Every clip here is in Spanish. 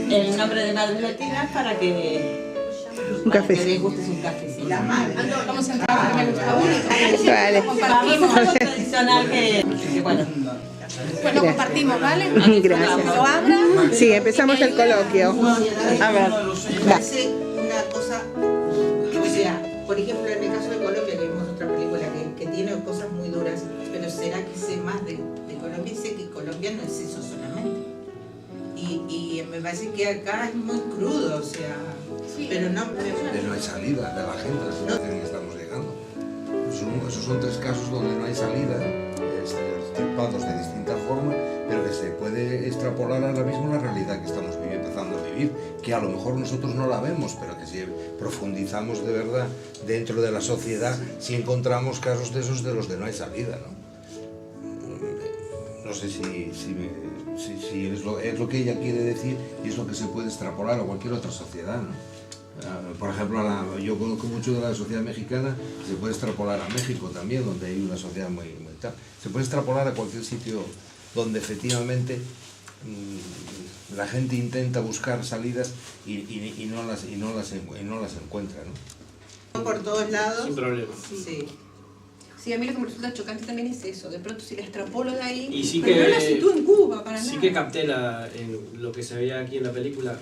el nombre de Madres Latinas para que les gustes un cafecito. Las madres. Vamos a entrar, me gusta uno. Vale. Compartimos. Algo tradicional que bueno. Pues lo compartimos, ¿vale? Gracias. Lo abra. Sí, empezamos el coloquio. A ver. Me parece una cosa, o sea, por ejemplo, en el caso de Colombia, que vimos otra película que tiene cosas muy duras, pero será que sé más de Colombia y sé que Colombia no es eso solamente. Y me parece que acá es muy crudo, o sea, sí, pero no hay salida de la gente, la situación en que estamos llegando. Esos son 3 casos donde no hay salida, estipados de distinta forma, pero que se puede extrapolar ahora mismo la realidad que estamos empezando a vivir, que a lo mejor nosotros no la vemos, pero que si profundizamos de verdad dentro de la sociedad, sí encontramos casos de esos de los que no hay salida, ¿no? No sé si es lo que ella quiere decir y es lo que se puede extrapolar a cualquier otra sociedad, ¿no? Por ejemplo, yo conozco mucho de la sociedad mexicana, se puede extrapolar a México también, donde hay una sociedad muy tal. Se puede extrapolar a cualquier sitio donde efectivamente la gente intenta buscar salidas y no las encuentra, ¿no? por todos lados. Sin problema. Sí. Sí, a mí lo que me resulta chocante también es eso. De pronto si la extrapolo de ahí, Y sí pero que, no la sitúo en Cuba para nada. Sí que capté en lo que se veía aquí en la película,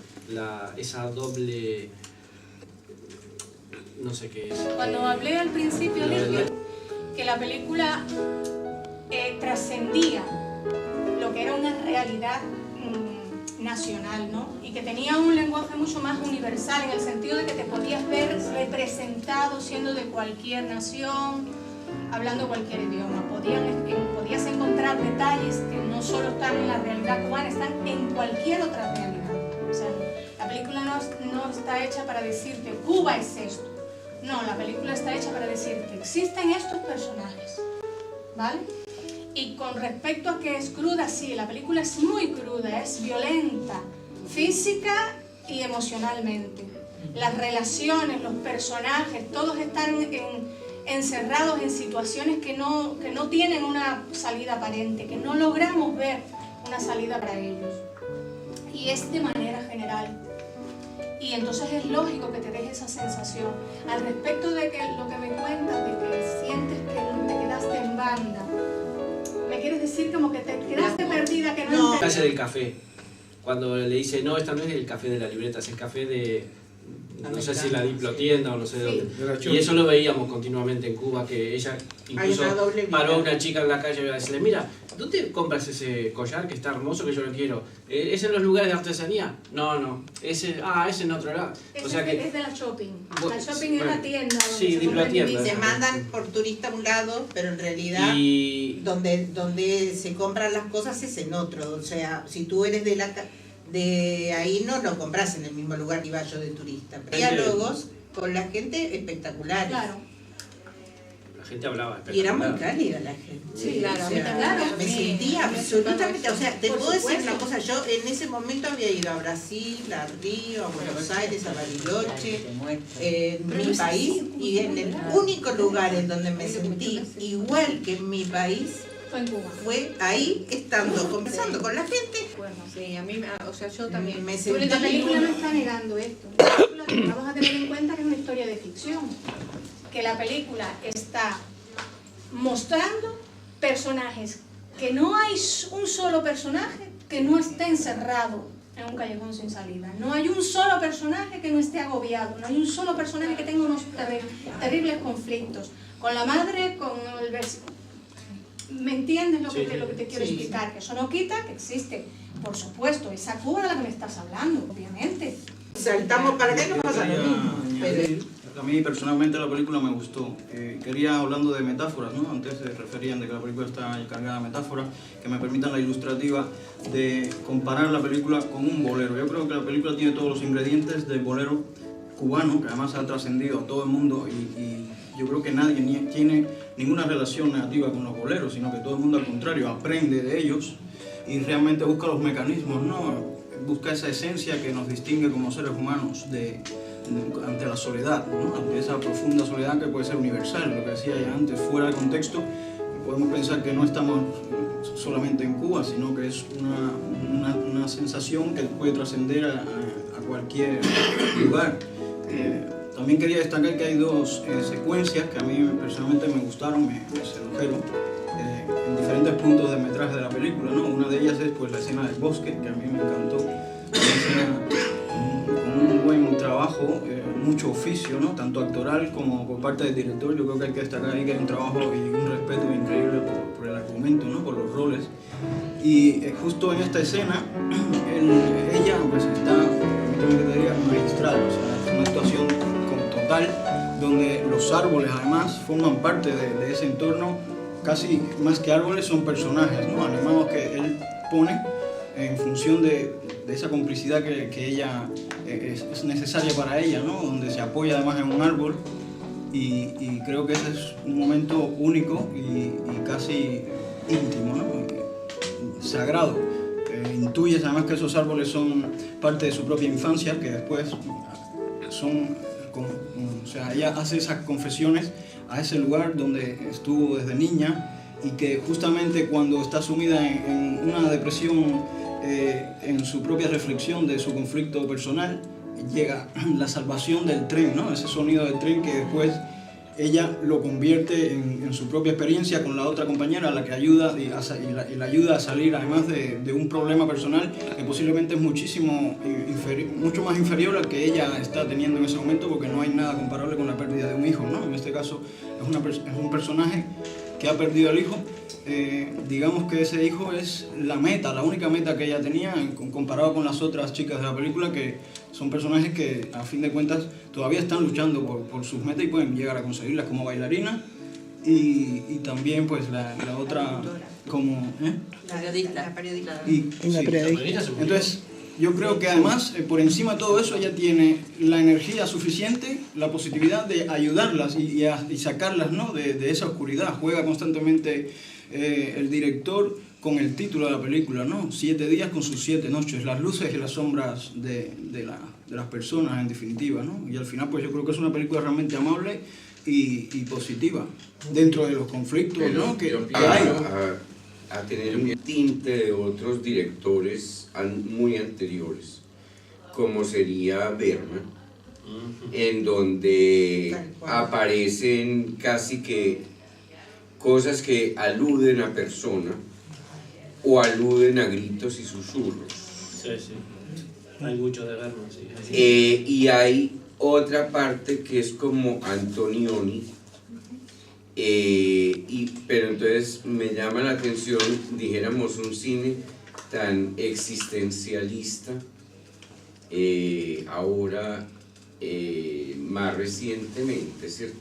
esa doble... no sé qué es. Cuando hablé al principio, que la película trascendía lo que era una realidad nacional, ¿no? Y que tenía un lenguaje mucho más universal, en el sentido de que te podías ver representado siendo de cualquier nación, hablando cualquier idioma. Podías encontrar detalles que no solo están en la realidad cubana, están en cualquier otra realidad. O sea, la película no está hecha para decirte Cuba es esto. No, la película está hecha para decirte existen estos personajes, ¿vale? Y con respecto a que es cruda, sí, la película es muy cruda, es violenta, física y emocionalmente. Las relaciones, los personajes, todos están encerrados en situaciones que no tienen una salida aparente, que no logramos ver una salida para ellos. Y es de manera general. Y entonces es lógico que te deje esa sensación. Al respecto de que lo que me cuentas, de que sientes que te quedaste en banda, ¿me quieres decir como que te quedaste perdida, que no? La clase del café, cuando le dice, no, esta no es el café de la libreta, es el café de... no sé si la Diplotienda o no sé de dónde. Y eso lo veíamos continuamente en Cuba, que ella incluso paró a una chica en la calle y iba a decirle, mira, ¿dónde compras ese collar que está hermoso que yo lo quiero? ¿Es en los lugares de artesanía? No, ese en otro lado. O sea que, es de la shopping. La shopping es la tienda. Sí, Diplotienda. Se mandan por turista a un lado, pero en realidad donde se compran las cosas es en otro. O sea, si tú eres de ahí no lo compras en el mismo lugar que iba yo de turista. Diálogos con la gente espectaculares. Claro. La gente hablaba y era muy cálida la gente. Sí, claro, o sea, claro. Me sentía absolutamente, o sea, te puedo decir una cosa, yo en ese momento había ido a Brasil, a Río, a Buenos Aires, a Bariloche, en mi país, y en el único lugar en donde me sentí igual que en mi país fue en Cuba. Fue ahí, estando, conversando con la gente. Bueno, sí, a mí, o sea, yo también me sentí... La película no está negando esto. La película, vamos a tener en cuenta que es una historia de ficción. Que la película está mostrando personajes, que no hay un solo personaje que no esté encerrado en un callejón sin salida. No hay un solo personaje que no esté agobiado. No hay un solo personaje que tenga unos terribles conflictos. Con la madre, con el versículo. ¿Me entiendes lo que te quiero explicar? Que eso no quita que existe, por supuesto, esa Cuba de la que me estás hablando, obviamente. Saltamos para acá y no pasa lo mismo. A mí personalmente la película me gustó. Quería, hablando de metáforas, ¿no? Antes se referían de que la película está cargada de metáforas, que me permitan la ilustrativa de comparar la película con un bolero. Yo creo que la película tiene todos los ingredientes del bolero cubano, que además ha trascendido a todo el mundo y yo creo que nadie tiene ninguna relación negativa con los boleros, sino que todo el mundo al contrario aprende de ellos y realmente busca los mecanismos, ¿no? Busca esa esencia que nos distingue como seres humanos ante la soledad, ¿no? Ante esa profunda soledad que puede ser universal, lo que decía ya antes, fuera de contexto, podemos pensar que no estamos solamente en Cuba, sino que es una sensación que puede trascender a cualquier lugar. También quería destacar que hay dos secuencias que a mí personalmente me gustaron, me sedujeron, en diferentes puntos del metraje de la película, ¿no? Una de ellas es pues, la escena del bosque, que a mí me encantó, una escena con un buen trabajo, mucho oficio, ¿no? Tanto actoral como por parte del director. Yo creo que hay que destacar ahí que hay un trabajo y un respeto increíble por el argumento, ¿no? Por los roles. Y justo en esta escena, ella pues está, permíteme que te diga, magistral, o sea, es una actuación total, donde los árboles además forman parte de ese entorno, casi más que árboles son personajes, ¿no? Animados que él pone en función de esa complicidad que ella es necesaria para ella, ¿no? Donde se apoya además en un árbol y creo que ese es un momento único y casi íntimo, ¿no? Sagrado. Intuyes además que esos árboles son parte de su propia infancia, que después son, o sea, ella hace esas confesiones a ese lugar donde estuvo desde niña y que justamente cuando está sumida en una depresión, en su propia reflexión de su conflicto personal, llega la salvación del tren, ¿no? Ese sonido del tren que después ella lo convierte en su propia experiencia con la otra compañera, a la que ayuda y la ayuda a salir además de un problema personal que posiblemente es mucho más inferior al que ella está teniendo en ese momento, porque no hay nada comparable con la pérdida de un hijo, ¿no? En este caso es un personaje que ha perdido al hijo. Digamos que ese hijo es la única meta que ella tenía comparado con las otras chicas de la película, que son personajes que a fin de cuentas todavía están luchando por sus metas y pueden llegar a conseguirlas, como bailarina y también pues la otra como la periodista. Entonces yo creo que además por encima de todo eso ella tiene la energía suficiente, la positividad de ayudarlas y sacarlas, ¿no? de esa oscuridad. Juega constantemente el director con el título de la película, ¿no? 7 días con sus 7 noches, las luces y las sombras de las personas en definitiva, ¿no? Y al final pues yo creo que es una película realmente amable y positiva dentro de los conflictos, ¿no? que hay. A tener un tinte de otros directores muy anteriores, como sería Bergman, en donde aparecen casi que cosas que aluden a persona o aluden a gritos y susurros. Sí, sí. Hay mucho de Bergman, sí. Y hay otra parte que es como Antonioni, pero entonces me llama la atención, dijéramos, un cine tan existencialista, ahora más recientemente, ¿cierto?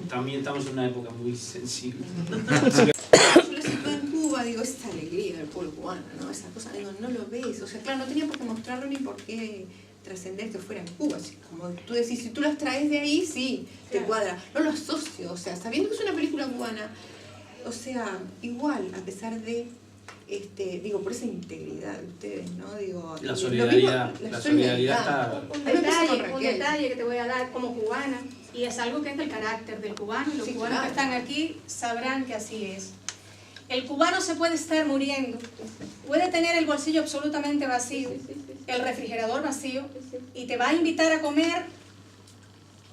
También estamos en una época muy sensible. Yo lo siento en Cuba, digo, esta alegría del pueblo cubano, ¿no? Esa cosa, digo, no lo ves. O sea, claro, no tenía por qué mostrarlo ni por qué trascender que fuera en Cuba. Así como tú decís, si tú las traes de ahí, sí, te cuadra. No lo asocio, o sea, sabiendo que es una película cubana, o sea, igual, a pesar de, digo, por esa integridad de ustedes, ¿no? Digo, la solidaridad, mismo, la solidaridad está... Un detalle que te voy a dar como cubana, y es algo que es del carácter del cubano, y los cubanos que están aquí sabrán que así es. El cubano se puede estar muriendo, puede tener el bolsillo absolutamente vacío, el refrigerador vacío, y te va a invitar a comer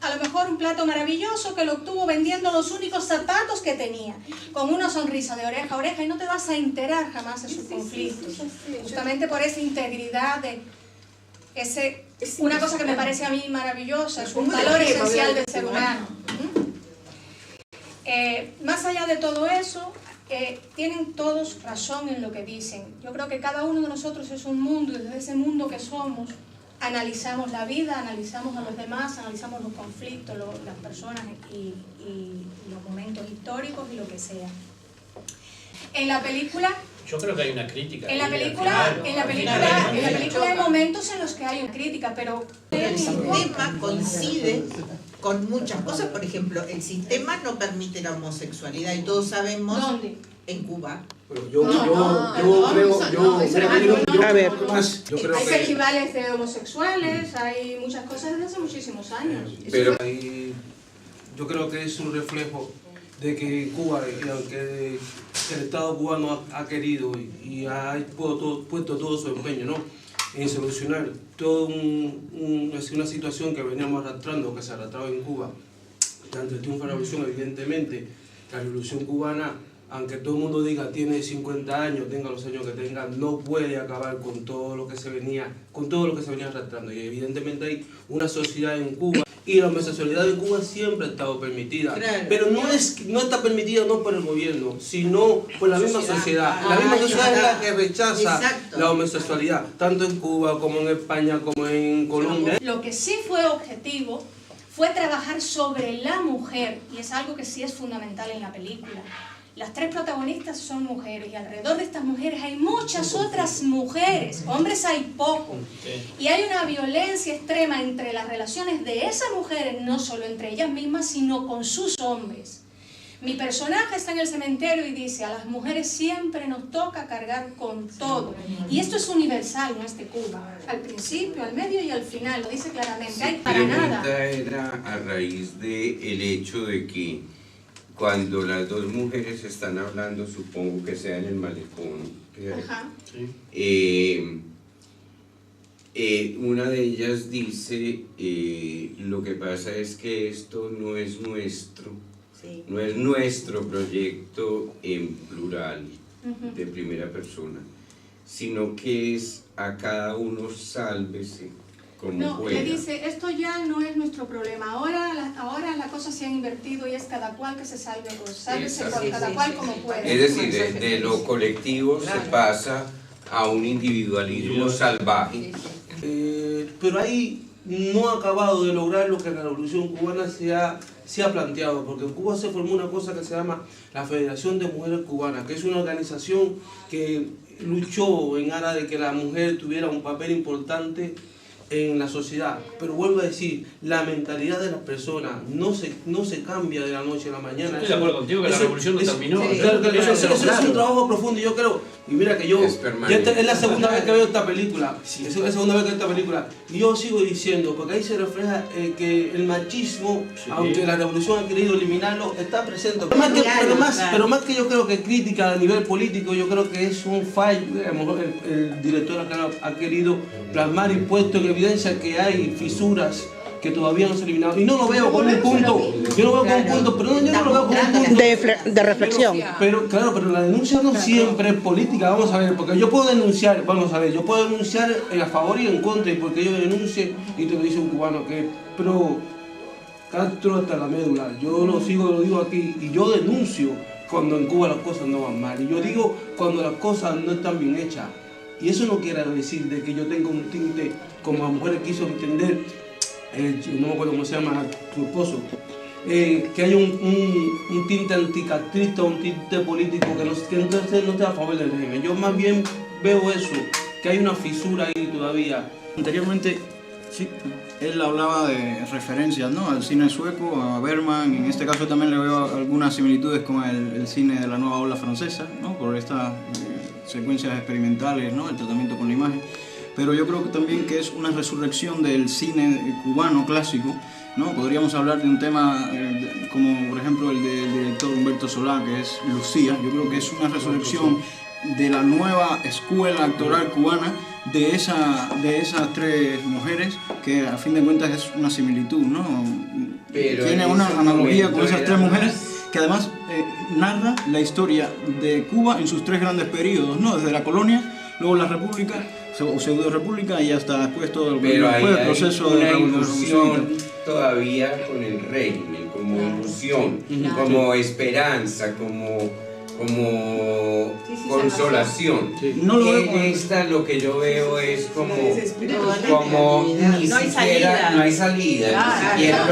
a lo mejor un plato maravilloso que lo obtuvo vendiendo los únicos zapatos que tenía, con una sonrisa de oreja a oreja, y no te vas a enterar jamás de sus conflictos, justamente por esa integridad de una cosa que me parece a mí maravillosa, es un valor esencial del ser humano. Más allá de todo eso, tienen todos razón en lo que dicen. Yo creo que cada uno de nosotros es un mundo, y desde ese mundo que somos, analizamos la vida, analizamos a los demás, analizamos los conflictos, las personas y los momentos históricos y lo que sea. En la película... Yo creo que hay una crítica. En la película hay momentos en los que hay una crítica, pero el sistema coincide con muchas cosas. Por ejemplo, el sistema no permite la homosexualidad y todos sabemos... ¿Dónde? En Cuba. Pero yo creo hay festivales de homosexuales, hay muchas cosas desde hace muchísimos años. Pero yo creo que es un reflejo de que Cuba, que el Estado cubano ha querido y ha puesto todo su empeño, ¿no?, en solucionar toda una situación que veníamos arrastrando, que se arrastraba en Cuba. Ante el triunfo de la revolución, evidentemente, la revolución cubana, aunque todo el mundo diga tiene 50 años, tenga los años que tenga, no puede acabar con todo lo que se venía arrastrando. Y evidentemente hay una sociedad en Cuba, y la homosexualidad en Cuba siempre ha estado permitida, claro, pero no está permitida no por el gobierno, sino por la misma sociedad. La misma sociedad es la que rechaza la homosexualidad, tanto en Cuba como en España, como en Colombia. Lo que sí fue objetivo fue trabajar sobre la mujer, y es algo que sí es fundamental en la película. Las tres protagonistas son mujeres, y alrededor de estas mujeres hay muchas otras mujeres, hombres hay pocos. Y hay una violencia extrema entre las relaciones de esas mujeres, no solo entre ellas mismas, sino con sus hombres. Mi personaje está en el cementerio y dice, a las mujeres siempre nos toca cargar con todo. Y esto es universal, no es de Cuba. Al principio, al medio y al final, lo dice claramente, hay para nada. La pregunta era a raíz del hecho de que cuando las dos mujeres están hablando, supongo que sea en el malecón, una de ellas dice, lo que pasa es que esto no es nuestro, no es nuestro proyecto en plural, de primera persona, sino que es a cada uno sálvese como pueda. Le dice, esto ya no es nuestro problema, ahora la cosa se ha invertido y es cada cual que se salve, o sálvese por cada cual como pueda. Es decir, de lo colectivo se pasa a un individualismo salvaje. Pero ahí no ha acabado de lograr lo que la Revolución Cubana se ha planteado, porque en Cuba se formó una cosa que se llama la Federación de Mujeres Cubanas, que es una organización que luchó en aras de que la mujer tuviera un papel importante en la sociedad. Pero vuelvo a decir, la mentalidad de las personas no se cambia de la noche a la mañana. Estoy de acuerdo contigo que la revolución no terminó. Eso es un trabajo profundo, y yo creo, y mira que yo es la segunda vez que veo esta película, es la segunda vez que veo esta película, y yo sigo diciendo, porque ahí se refleja que el machismo, aunque la revolución ha querido eliminarlo, está presente. Pero más que yo creo que crítica a nivel político, yo creo que es un fallo. El director ha querido plasmar y puesto en evidencia que hay fisuras que todavía no se han eliminado. Y no lo veo como un punto, yo lo veo como un punto, pero yo no lo veo como un punto de reflexión. Pero claro, pero la denuncia no siempre es política, vamos a ver, porque yo puedo denunciar, yo puedo denunciar a favor y en contra, y porque yo denuncie y te lo dice un cubano que pro Castro hasta la médula, yo lo digo aquí, y yo denuncio cuando en Cuba las cosas no van mal, y yo digo cuando las cosas no están bien hechas. Y eso no quiere decir de que yo tenga un tinte, como la mujer quiso entender, no me acuerdo cómo se llama tu esposo, que haya un tinte anticastrista, un tinte político que entonces no esté a favor del régimen. Yo más bien veo eso, que hay una fisura ahí todavía. Anteriormente, sí, él hablaba de referencias, ¿no?, al cine sueco, a Bergman. En este caso también le veo algunas similitudes con el cine de la nueva ola francesa, ¿no?, por estas secuencias experimentales, ¿no?, el tratamiento con la imagen. Pero yo creo que también que es una resurrección del cine cubano clásico, ¿no? Podríamos hablar de un tema como por ejemplo el del director Humberto Solá, que es Lucía. Yo creo que es una resurrección de la nueva escuela actoral cubana, de esas tres mujeres, que a fin de cuentas es una similitud, ¿no? Pero tiene una analogía con esas tres mujeres, que además narra la historia de Cuba en sus tres grandes periodos, ¿no? Desde la colonia, luego la república, o pseudo-república, y hasta después todo el proceso de la ilusión todavía con el régimen, como ilusión, como esperanza, como consolación. No lo en esta lo que yo veo es como ni siquiera no hay salida, ni siquiera